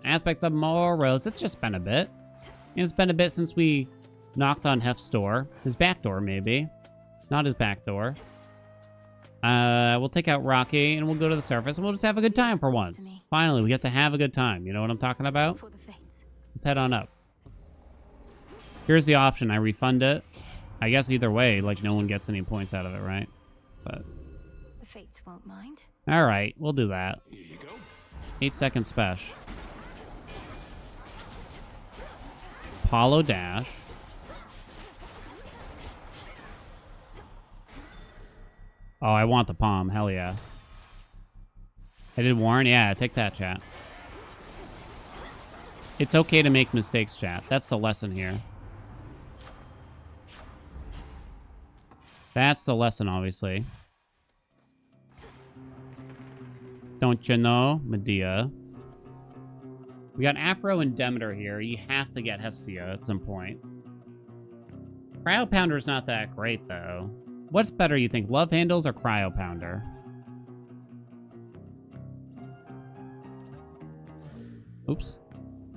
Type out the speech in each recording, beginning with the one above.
Aspect of Moros. It's just been a bit. And it's been a bit since we knocked on Heph's door. His back door, maybe. Not his back door. We'll take out Rocky, and we'll go to the surface, and we'll just have a good time for once. Finally, we get to have a good time. You know what I'm talking about? Let's head on up. Here's the option. I refund it. I guess either way, like, no one gets any points out of it, right? But the fates won't mind. All right, we'll do that. 8-second special. Apollo dash. Oh, I want the palm. Hell yeah. I did warn? Yeah, take that, chat. It's okay to make mistakes, chat. That's the lesson here. That's the lesson, obviously. Don't you know, Medea? We got Afro and Demeter here. You have to get Hestia at some point. Cryo Pounder's not that great, though. What's better, you think? Love Handles or Cryo Pounder? Oops.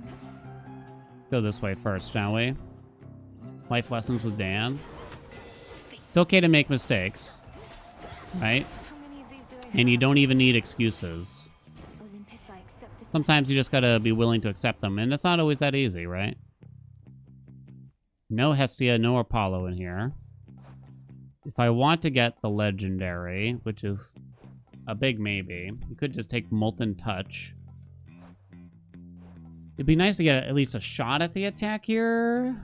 Let's go this way first, shall we? Life lessons with Dan. It's okay to make mistakes, right? And you don't even need excuses. Sometimes you just gotta be willing to accept them, and it's not always that easy, right? No Hestia, no Apollo in here. If I want to get the legendary, which is a big maybe, you could just take Molten Touch. It'd be nice to get at least a shot at the attack here.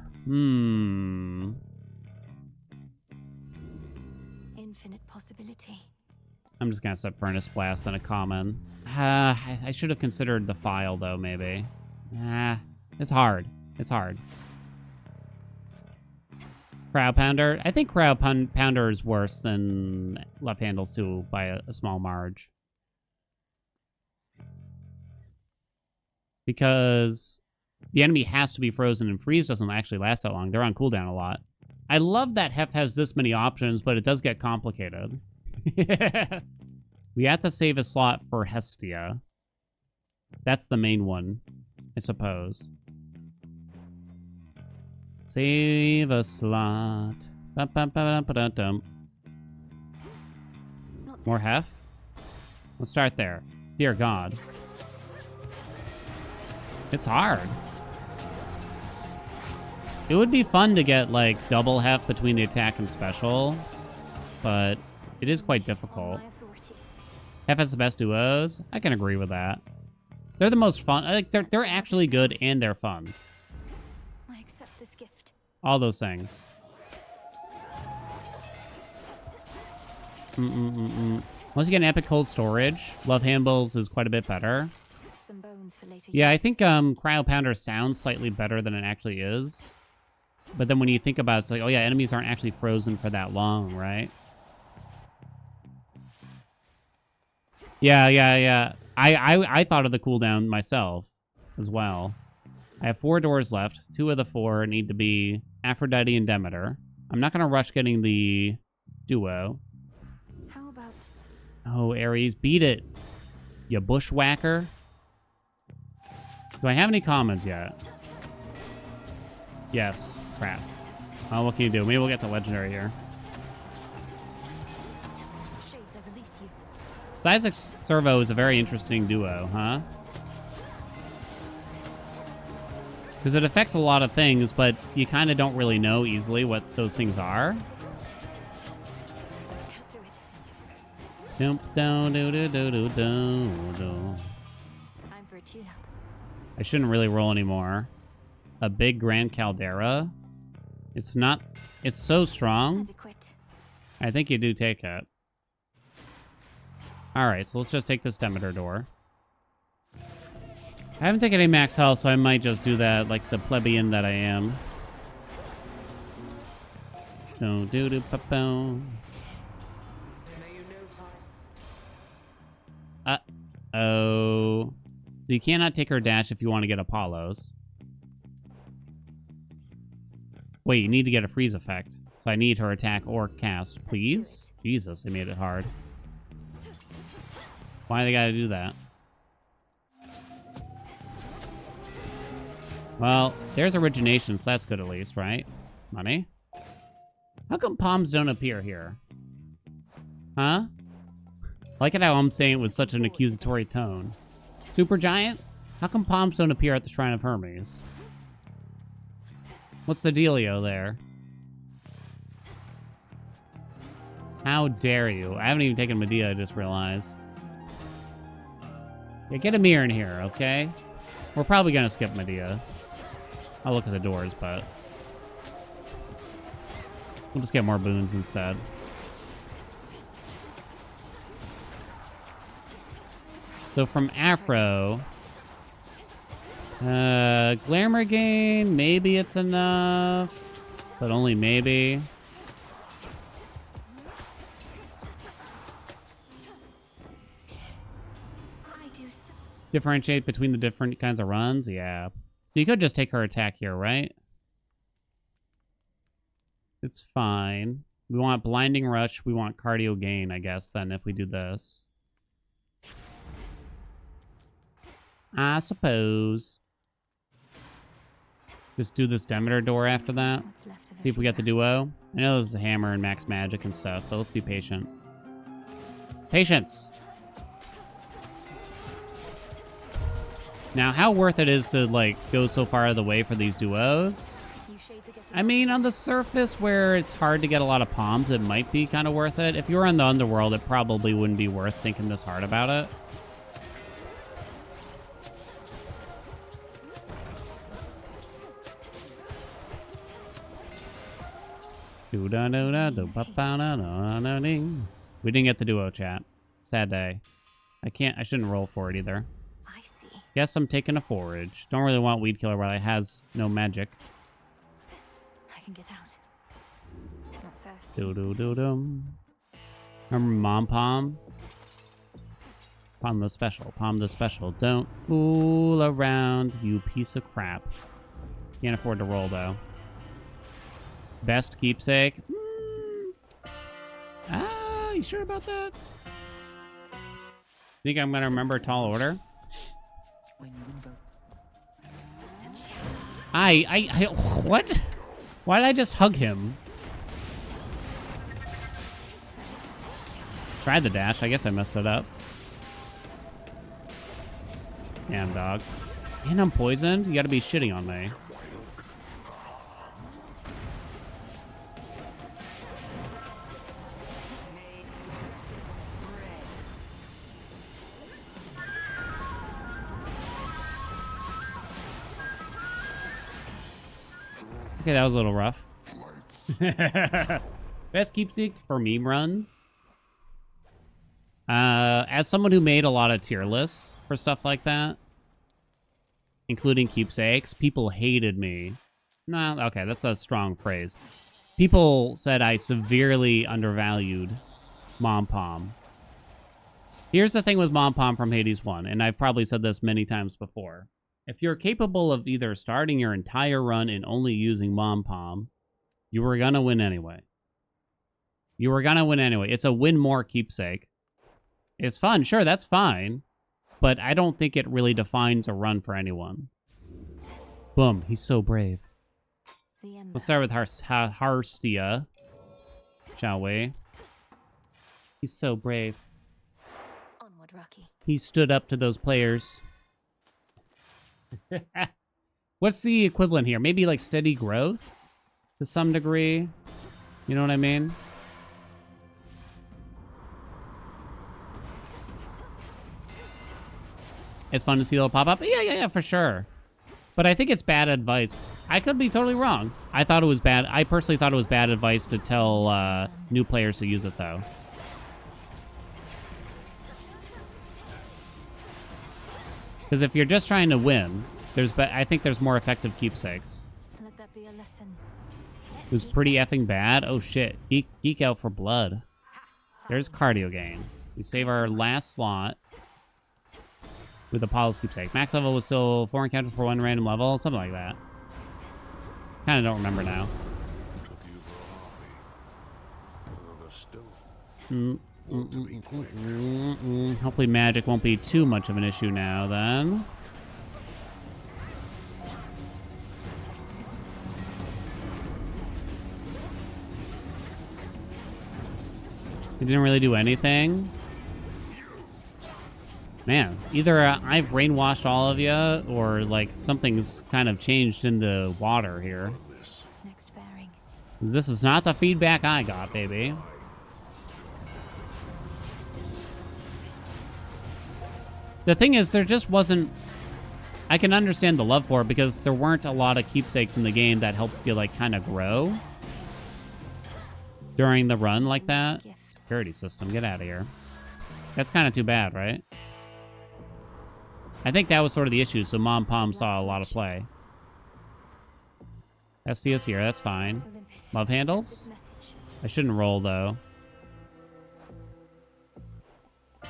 Infinite possibility. I'm just gonna set Furnace Blast and a common. I should have considered the file, though, maybe. It's hard. It's hard. Cryo Pounder. I think Cryo Pounder is worse than Left Handles, too, by a small margin. Because the enemy has to be frozen, and freeze doesn't actually last that long. They're on cooldown a lot. I love that Heph has this many options, but it does get complicated. We have to save a slot for Hestia. That's the main one, I suppose. Save a slot. More Heph? Let's start there. Dear God. It's hard. It would be fun to get, like, double Heph between the attack and special, but it is quite difficult. Heph has the best duos. I can agree with that. They're the most fun. Like, they're actually good and they're fun. I accept this gift. All those things. Once you get an epic cold storage, Love Handles is quite a bit better. Some bones for later Yeah, I use. think Cryo Pounder sounds slightly better than it actually is. But then when you think about it, it's like, oh yeah, enemies aren't actually frozen for that long, right? Yeah. I thought of the cooldown myself as well. I have 4 doors left. 2 of the 4 need to be Aphrodite and Demeter. I'm not going to rush getting the duo. How about... Oh, Ares, beat it, you bushwhacker. Do I have any comments yet? Yes. Crap. Oh, what can you do? Maybe we'll get the legendary here. Shades, I release you. So Isaac Servo is a very interesting duo, huh? Because it affects a lot of things, but you kind of don't really know easily what those things are. Can't do it. Dum, dum, do, do, do, do, do, do. I'm for a tune-up. I shouldn't really roll anymore. A big Grand Caldera. It's not... It's so strong. Adequate. I think you do take it. Alright, so let's just take this Demeter door. I haven't taken any max health, so I might just do that like the plebeian that I am. Do do do pa boom. Uh-oh. So you cannot take her dash if you want to get Apollos. Wait, you need to get a freeze effect. So I need her attack or cast, please. Jesus, they made it hard. Why they gotta do that? Well, there's origination, so that's good at least, right? Money? How come palms don't appear here? Huh? I like it how I'm saying it with such an accusatory tone. Supergiant? How come palms don't appear at the Shrine of Hermes? What's the dealio there? How dare you? I haven't even taken Medea, I just realized. Yeah, get a mirror in here, okay? We're probably gonna skip Medea. I'll look at the doors, but we'll just get more boons instead. So from Afro, glamour gain, maybe it's enough, but only maybe. Differentiate between the different kinds of runs, yeah. So you could just take her attack here, right? It's fine. We want blinding rush. We want cardio gain, I guess, then if we do this. I suppose. Just do this Demeter door after that. See if we get the duo. I know there's a hammer and max magic and stuff, but let's be patient. Patience! Now, how worth it is to, like, go so far out of the way for these duos? I mean, on the surface where it's hard to get a lot of palms, it might be kind of worth it. If you were in the underworld, it probably wouldn't be worth thinking this hard about it. We didn't get the duo, chat. Sad day. I shouldn't roll for it either. I see. Guess I'm taking a forage. Don't really want Weed Killer while it has no magic. I can get out. Not thirsty. Do-do-do-dum. Remember Mom Pom? Pom the special. Pom the special. Don't fool around, you piece of crap. Can't afford to roll, though. Best keepsake? You sure about that? Think I'm gonna remember a tall order? What? Why did I just hug him? Tried the dash. I guess I messed it up. Damn, dog. And I'm poisoned? You gotta be shitting on me. Okay, that was a little rough. Best keepsake for meme runs. As someone who made a lot of tier lists for stuff like that, including keepsakes, people hated me. No, okay, that's a strong phrase. People said I severely undervalued Mom Pom. Here's the thing with Mom Pom from Hades 1, and I've probably said this many times before. If you're capable of either starting your entire run and only using Mom Pom, you were gonna win anyway. You were gonna win anyway. It's a win more keepsake. It's fun, sure, that's fine. But I don't think it really defines a run for anyone. Boom, he's so brave. Let's start with Harstia, shall we? He's so brave. Onward, Rocky. He stood up to those players. What's the equivalent here? Maybe like steady growth to some degree. You know what I mean? It's fun to see little pop up. Yeah, for sure. But I think it's bad advice. I could be totally wrong. I thought it was bad. I personally thought it was bad advice to tell new players to use it, though. Because if you're just trying to win, I think there's more effective keepsakes. Let that be a lesson. It was pretty effing bad. Oh shit. Geek out for blood. There's cardio gain. We save our last slot with Apollo's keepsake. Max level was still 4 encounters for 1 random level. Something like that. Kind of don't remember now. Hopefully magic won't be too much of an issue now, then. He didn't really do anything. Man, either I've brainwashed all of you, or like something's kind of changed in the water here. Next bearing. This is not the feedback I got, baby. The thing is, there just wasn't... I can understand the love for it because there weren't a lot of keepsakes in the game that helped you, like, kind of grow during the run like that. Security system, get out of here. That's kind of too bad, right? I think that was sort of the issue, so Mom Pom saw a lot of play. SD is here, that's fine. Love handles? I shouldn't roll, though. I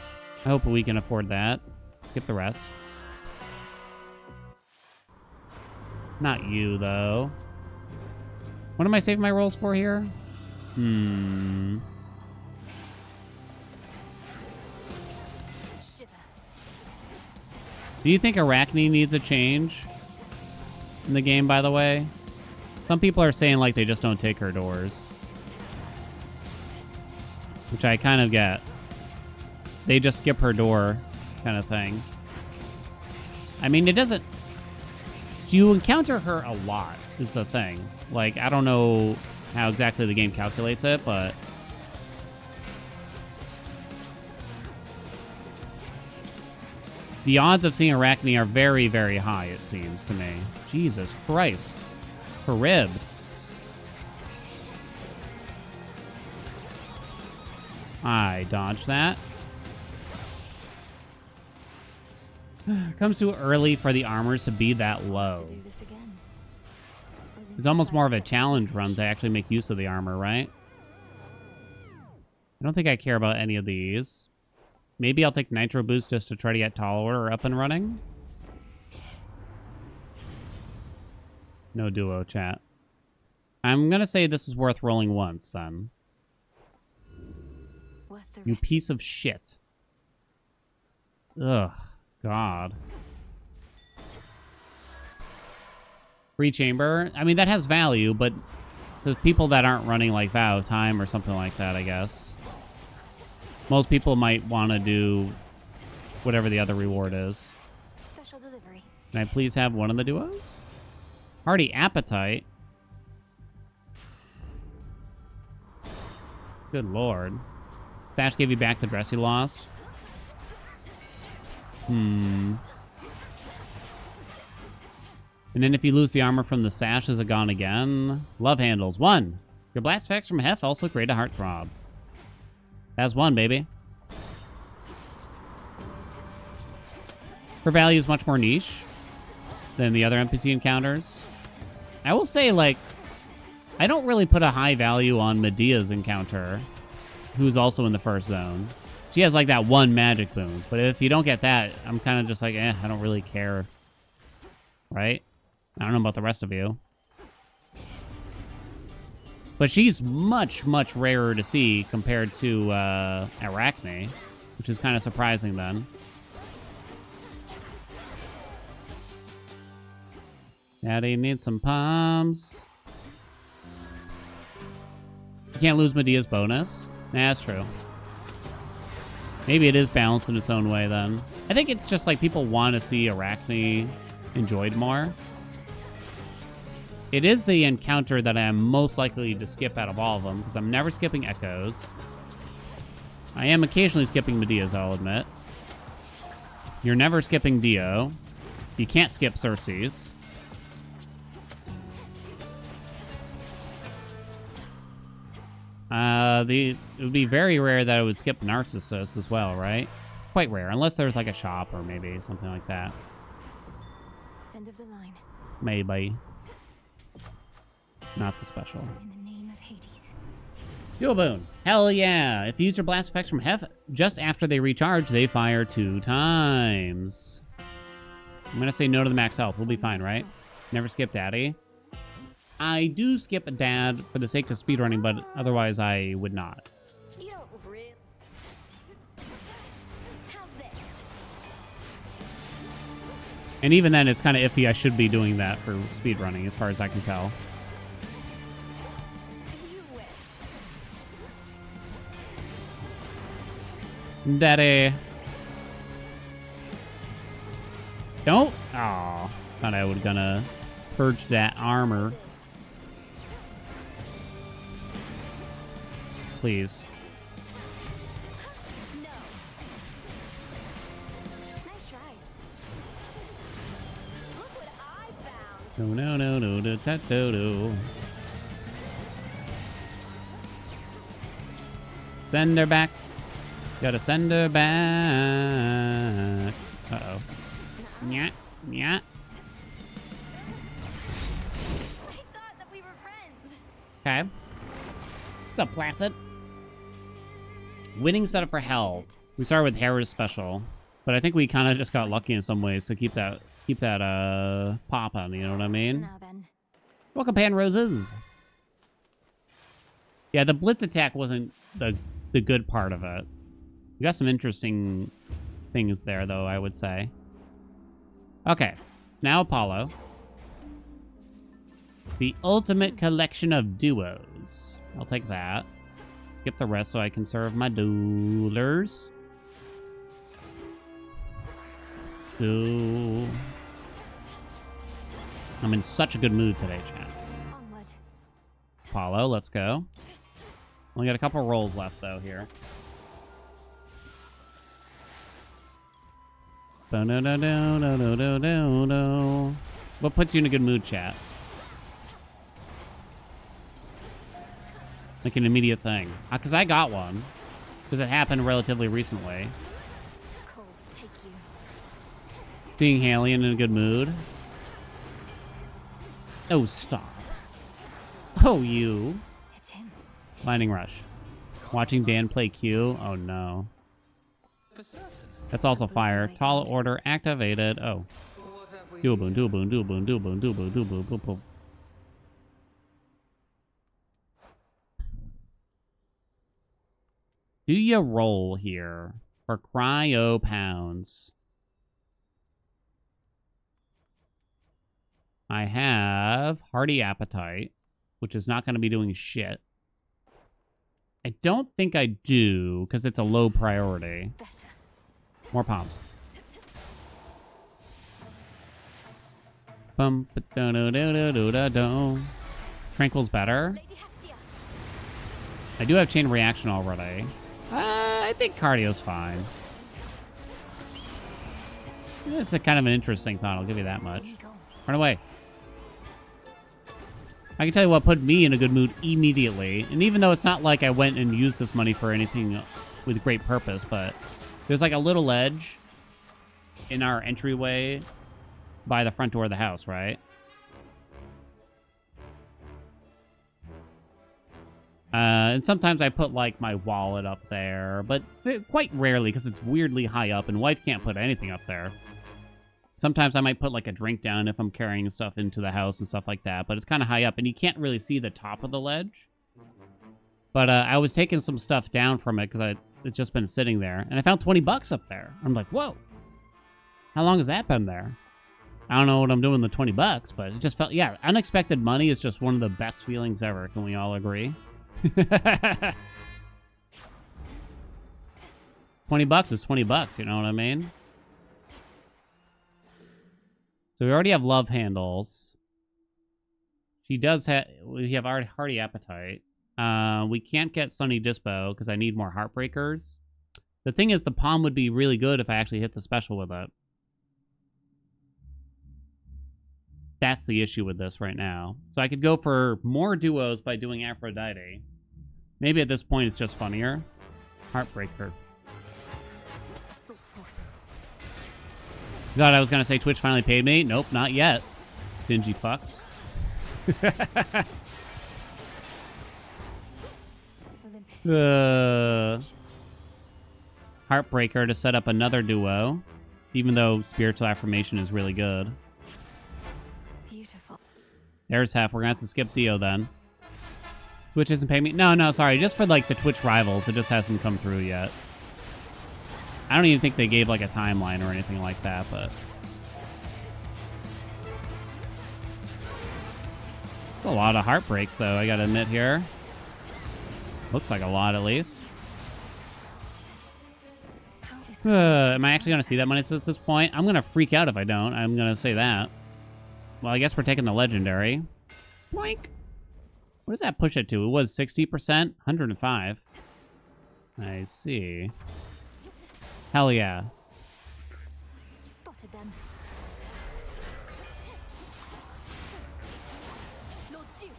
hope we can afford that. Skip the rest. Not you, though. What am I saving my rolls for here? Do you think Arachne needs a change in the game, by the way? Some people are saying, like, they just don't take her doors. Which I kind of get. They just skip her door kind of thing. I mean, it doesn't... You encounter her a lot, is the thing. Like, I don't know how exactly the game calculates it, but... The odds of seeing Arachne are very, very high, it seems to me. Jesus Christ. Ribbed. I dodged that. Comes too early for the armors to be that low. It's almost more of a challenge run to actually make use of the armor, right? I don't think I care about any of these. Maybe I'll take Nitro Boost just to try to get taller or up and running. No duo, chat. I'm going to say this is worth rolling once, then. You piece of shit. Ugh. God. Free chamber. I mean, that has value, but to people that aren't running like Vow of Time or something like that, I guess. Most people might want to do whatever the other reward is. Special delivery. Can I please have one of the duos? Hearty Appetite. Good lord. Sash gave you back the dress you lost. And then if you lose the armor from the sash, is it gone again? Love handles. 1. Your blast effects from Heph also create a heartthrob. That's 1, baby. Her value is much more niche than the other NPC encounters. I will say, like, I don't really put a high value on Medea's encounter, who's also in the first zone. She has, like, that 1 magic boon. But if you don't get that, I'm kind of just like, I don't really care. Right? I don't know about the rest of you. But she's much, much rarer to see compared to Arachne, which is kind of surprising then. Daddy needs some palms. You can't lose Medea's bonus. Nah, that's true. Maybe it is balanced in its own way, then. I think it's just like people want to see Arachne enjoyed more. It is the encounter that I am most likely to skip out of all of them, because I'm never skipping Echoes. I am occasionally skipping Medea's, I'll admit. You're never skipping Dio. You can't skip Circe's. It would be very rare that I would skip Narcissus as well, right? Quite rare, unless there's like a shop or maybe something like that. End of the line. Maybe. Not the special. In the name of Hades. Dual boon. Hell yeah. If you use your blast effects from Heph, just after they recharge, they fire 2 times. I'm going to say no to the max health. We'll be fine, right? Never skip Daddy. I do skip a Dad for the sake of speedrunning, but otherwise I would not. You don't really... How's this? And even then, it's kind of iffy. I should be doing that for speedrunning, as far as I can tell. You wish. Daddy. Don't. Oh, thought I was gonna purge that armor. Please. No. Nice try. Look what I found. No. Send her back. Gotta send her back. Uh-oh. Yeah. I thought that we were friends. Okay. What's up, Placid? Winning setup for hell. We started with Hera's special, but I think we kind of just got lucky in some ways to keep that pop on. You know what I mean? Now then. Welcome, Pan Roses. Yeah, the blitz attack wasn't the good part of it. We got some interesting things there, though, I would say. Okay, it's now Apollo. The ultimate collection of duos. I'll take that. Skip the rest so I can serve my duelers. I'm in such a good mood today, chat. Onward. Apollo, let's go. Only got a couple rolls left, though, here. What puts you in a good mood, chat? Like an immediate thing. Because I got one. Because it happened relatively recently. Cold, take you. Seeing Haelian in a good mood. Oh, stop. Oh, you. It's him. Lightning Rush. Watching Dan play Q. Oh, no. That's also fire. Tall order activated. Oh. Do a boon, do a boon, do a boon, do a boon, do a boon, do a boon, boom, boom. Do you roll here for cryo pounds? I have Hearty Appetite, which is not going to be doing shit. I don't think I do, because it's a low priority. Better. More pomps. Bum, Tranquil's better. Lady Hestia. I do have chain reaction already. I think cardio's fine. It's a kind of an interesting thought, I'll give you that much. Here you go. Run away. I can tell you what put me in a good mood immediately. And even though it's not like I went and used this money for anything with great purpose, but there's like a little ledge in our entryway by the front door of the house, right? And sometimes I put like my wallet up there, but quite rarely because it's weirdly high up and wife can't put anything up there. Sometimes I might put like a drink down if I'm carrying stuff into the house and stuff like that, but it's kind of high up and you can't really see the top of the ledge. But I was taking some stuff down from it because it's just been sitting there and I found 20 bucks up there. I'm like, whoa, how long has that been there? I don't know what I'm doing with the 20 bucks, but it just felt, yeah, unexpected money is just one of the best feelings ever. Can we all agree? 20 bucks is 20 bucks, you know what I mean? So we already have love handles. She does have, we have our Hearty Appetite. We can't get Sunny Dispo because I need more Heartbreakers. The thing is, the palm would be really good if I actually hit the special with it. That's the issue with this right now. So I could go for more duos by doing Aphrodite. Maybe at this point it's just funnier. Heartbreaker. Assault forces. Thought I was going to say Twitch finally paid me. Nope, not yet. Stingy fucks. Olympus. Heartbreaker to set up another duo. Even though Spiritual Affirmation is really good. Beautiful. There's Heph. We're going to have to skip Theo then. Twitch isn't paying me? No, sorry. Just for like the Twitch rivals. It just hasn't come through yet. I don't even think they gave like a timeline or anything like that, but... a lot of heartbreaks, though, I gotta admit here. Looks like a lot, at least. Am I actually going to see that money at this point? I'm going to freak out if I don't. I'm going to say that. Well, I guess we're taking the legendary. Boink. What does that push it to? It was 60%? 105. I see. Hell yeah. Spotted them. Lord Zeus.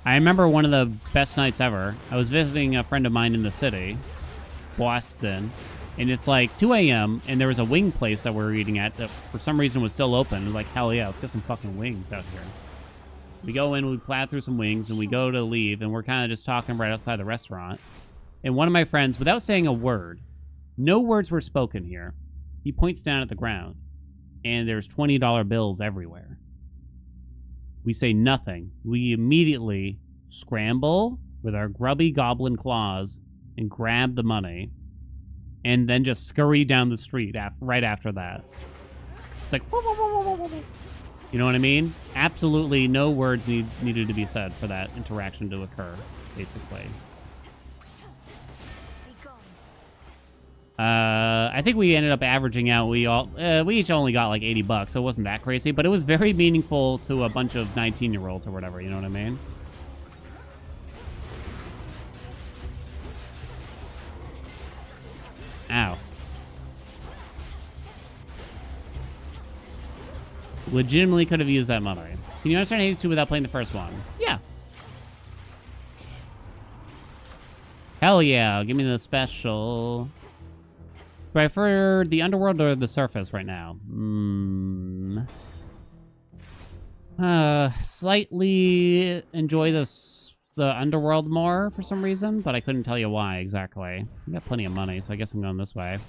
I remember one of the best nights ever. I was visiting a friend of mine in the city, Boston, and it's like 2 a.m. and there was a wing place that we were eating at that for some reason was still open. It was like, hell yeah, let's get some fucking wings out here. We go in, we plow through some wings, and we go to leave, and we're kind of just talking right outside the restaurant. And one of my friends, without saying a word, no words were spoken here, he points down at the ground, and there's $20 bills everywhere. We say nothing. We immediately scramble with our grubby goblin claws and grab the money, and then just scurry down the street right after that. It's like, whoa, whoa, whoa, whoa, whoa, whoa. You know what I mean? Absolutely no words needed to be said for that interaction to occur, basically. I think we ended up averaging out. We each only got like $80, so it wasn't that crazy, but it was very meaningful to a bunch of 19-year-olds or whatever. You know what I mean? Ow. Legitimately could have used that money. Can you understand Hades 2 without playing the first one? Yeah. Hell yeah. Give me the special. Do I prefer the underworld or the surface right now? Slightly enjoy the underworld more for some reason, but I couldn't tell you why exactly. I got plenty of money, so I guess I'm going this way.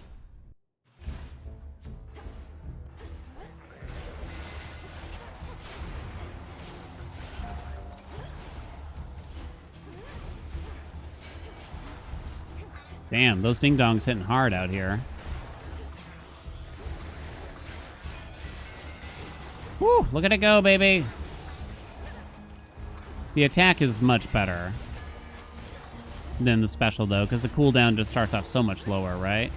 Damn, those ding-dongs hitting hard out here. Woo, look at it go, baby. The attack is much better than the special, though, because the cooldown just starts off so much lower, right?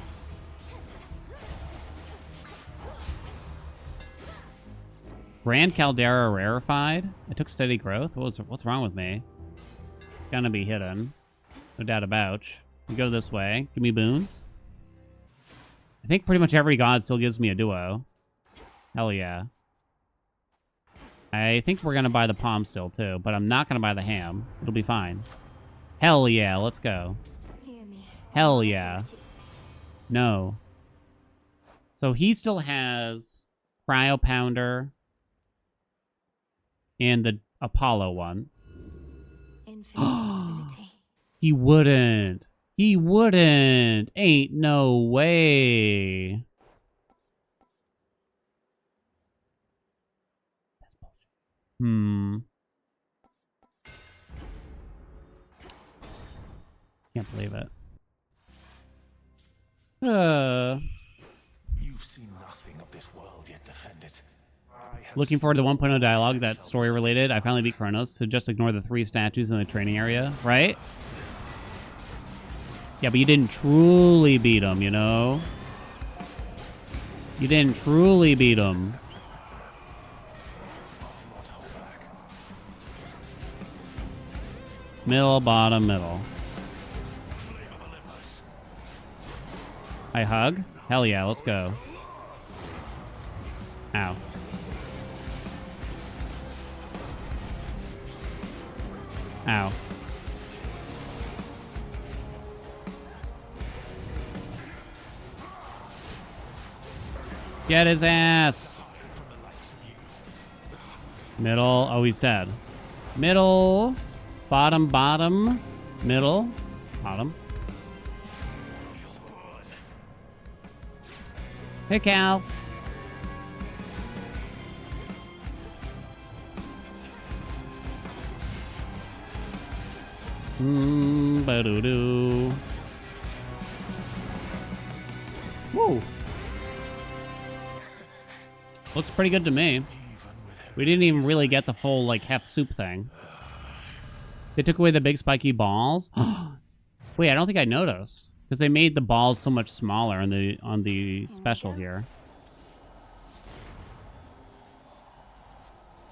Grand Caldera rarefied. I took steady growth. What's wrong with me? Gonna be hidden. No doubt about. We go this way. Give me boons. I think pretty much every god still gives me a duo. Hell yeah. I think we're going to buy the palm still, too. But I'm not going to buy the ham. It'll be fine. Hell yeah. Let's go. Hell yeah. No. So he still has Cryo Pounder and the Apollo one. He wouldn't. He wouldn't. Ain't no way. That's bullshit. Can't believe it. You've seen nothing of this world yet. Defend it. Looking forward to 1.0 dialogue that's story related. I finally beat Kronos, so just ignore the 3 statues in the training area, right? Yeah, but you didn't truly beat him, you know? You didn't truly beat him. Middle, bottom, middle. I hug? Hell yeah, let's go. Ow. Ow. Get his ass. Middle. Oh, he's dead. Middle. Bottom, bottom. Middle. Bottom. Hey, Cal. Ba-doo-doo. Woo. Looks pretty good to me. We didn't even really get the full, like, Heph soup thing. They took away the big spiky balls. Wait, I don't think I noticed. Because they made the balls so much smaller on the special here.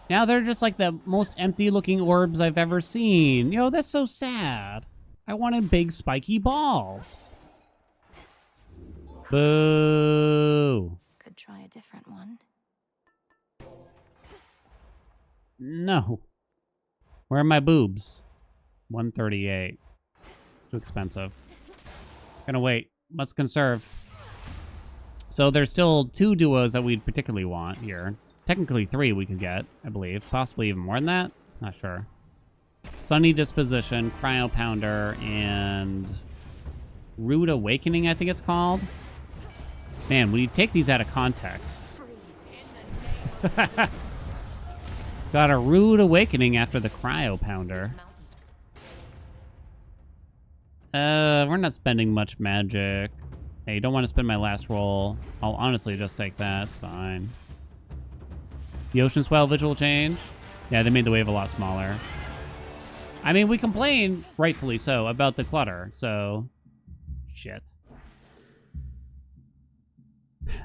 Now they're just like the most empty-looking orbs I've ever seen. Yo, that's so sad. I wanted big, spiky balls. Boo. Could try a different one. No. Where are my boobs? 138. It's too expensive. Gonna wait. Must conserve. So there's still 2 duos that we'd particularly want here. Technically 3 we could get, I believe. Possibly even more than that. Not sure. Sunny Disposition, Cryo Pounder, and Rude Awakening, I think it's called. Man, when you take these out of context. Got a Rude Awakening after the Cryo Pounder. We're not spending much magic. Hey, don't want to spend my last roll. I'll honestly just take that. It's fine. The Ocean Swell Visual Change. Yeah, they made the wave a lot smaller. I mean, we complained, rightfully so, about the clutter, so... Shit.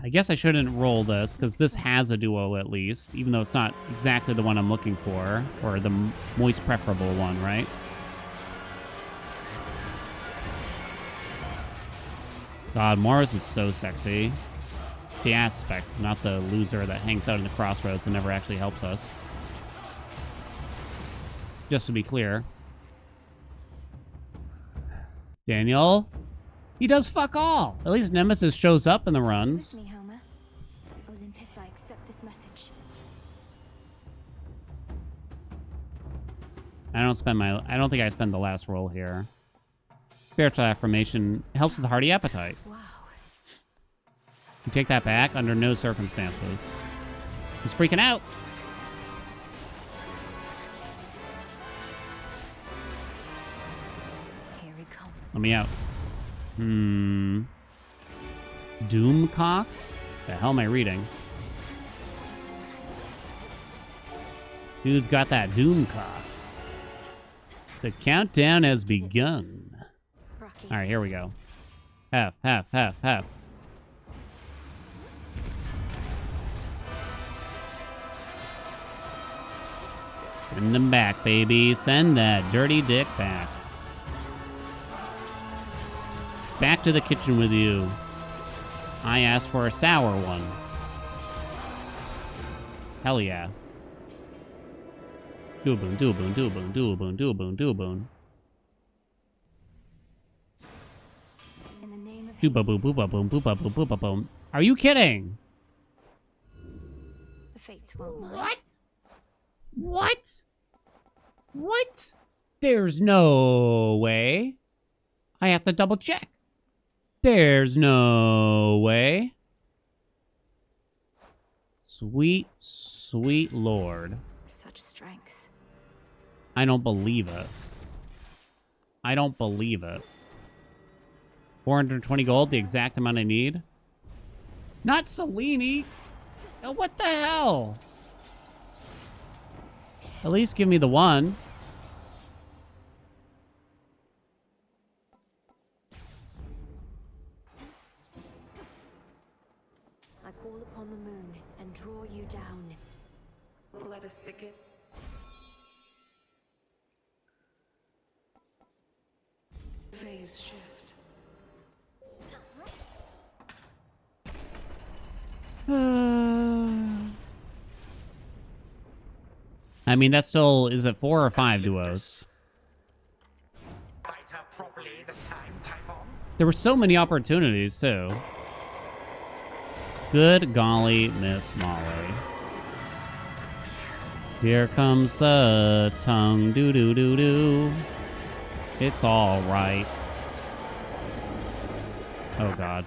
I guess I shouldn't roll this, because this has a duo at least, even though it's not exactly the one I'm looking for, or the moist preferable one, right? God, Moros is so sexy. The aspect, not the loser that hangs out in the crossroads and never actually helps us. Just to be clear. Daniel? He does fuck all. At least Nemesis shows up in the runs. With me, Homer. Olympus, I accept this message. I don't think I spend the last roll here. Spiritual affirmation helps with hearty appetite. Wow. You take that back under no circumstances. He's freaking out. Here he comes. Let me out. Doomcock? The hell am I reading? Dude's got that Doomcock. The countdown has begun. Rocky. Alright, here we go. Heph, Heph, Heph, Heph. Send them back, baby. Send that dirty dick back. Back to the kitchen with you. I asked for a sour one. Hell yeah. Do a boon, do a boon, do a boon, do a boon, do a boon, do a boon. In the name of Booba boom, Hades, booba boom, booba boom, booba boom. Are you kidding? the fates won't mind. What? What? What? There's no way. I have to double check. There's no way. Sweet, sweet Lord. Such strength. I don't believe it. I don't believe it. 420 gold, the exact amount I need. Not Selene. Oh, what the hell? At least give me the one. I call upon the moon and draw you down. Let us begin. Phase shift. I mean, that still is it 4 or 5 duos. Fight her properly this time, Typhon. There were so many opportunities too. Good golly, Miss Molly. Here comes the tongue, doo doo doo doo. It's all right. Oh god,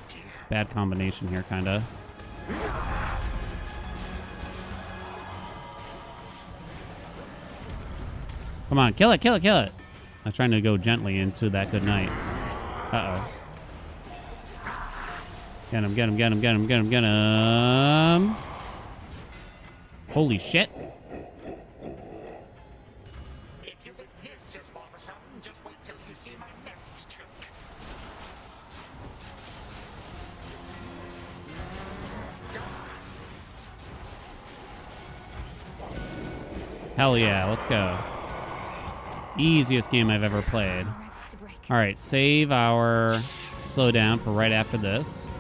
bad combination here, kinda. Come on, kill it, kill it, kill it. I'm trying to go gently into that good night. Uh-oh. Get him, get him, get him, get him, get him, get him. Holy shit. If you think this is bothersome, just wait till you see my next trick. Hell yeah, let's go. Easiest game I've ever played. Regs to break. All right, save our slowdown for right after this.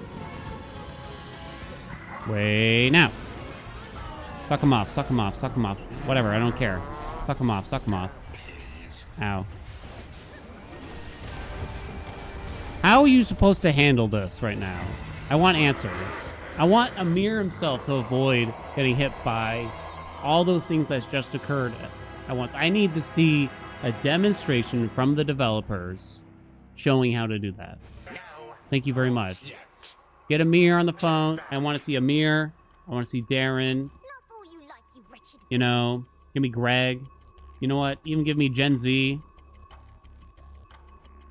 Wait now. Suck him off, suck him off, suck him off. Whatever, I don't care. Suck him off, suck him off. Ow. How are you supposed to handle this right now? I want answers. I want Amir himself to avoid getting hit by all those things that's just occurred at once. I need to see a demonstration from the developers showing how to do that. No, Thank you very much. yet. Get Amir on the phone. I want to see Amir. I want to see Darren. Love all you like, you wretched. You know, give me Greg. You know what? Even give me Gen Z.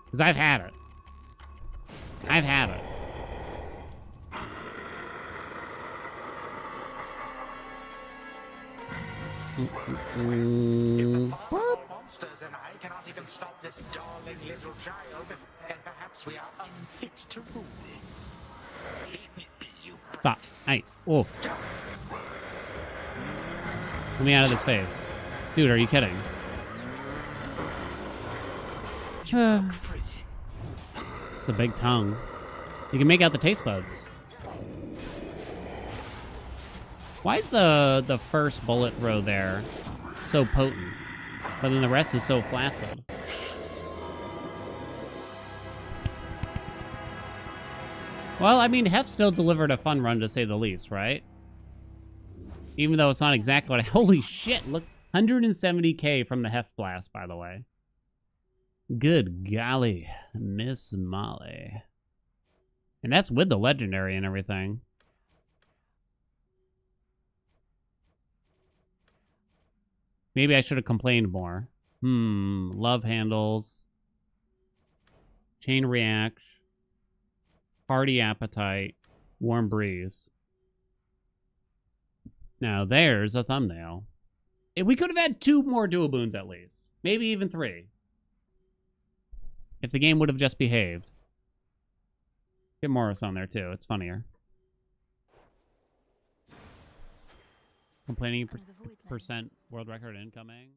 Because I've had it. I've had it. Monsters and I cannot even stop this darling little child, and perhaps we are unfit to rule. Leave me be, you. Stop. Hey. Oh. Let me out of this face. Dude, are you kidding? It's a big tongue. You can make out the taste buds. Why is the first bullet throw there so potent, but then the rest is so flaccid? Well, I mean, Heph still delivered a fun run to say the least, right? Even though it's not exactly what I... Holy shit, look. 170k from the Heph blast, by the way. Good golly, Miss Molly. And that's with the legendary and everything. Maybe I should have complained more. Love handles. Chain react. Party appetite. Warm breeze. Now there's a thumbnail. We could have had 2 more dual boons at least. Maybe even 3. If the game would have just behaved. Get Moros on there too. It's funnier. Complaining Under the void lens. percent world record incoming.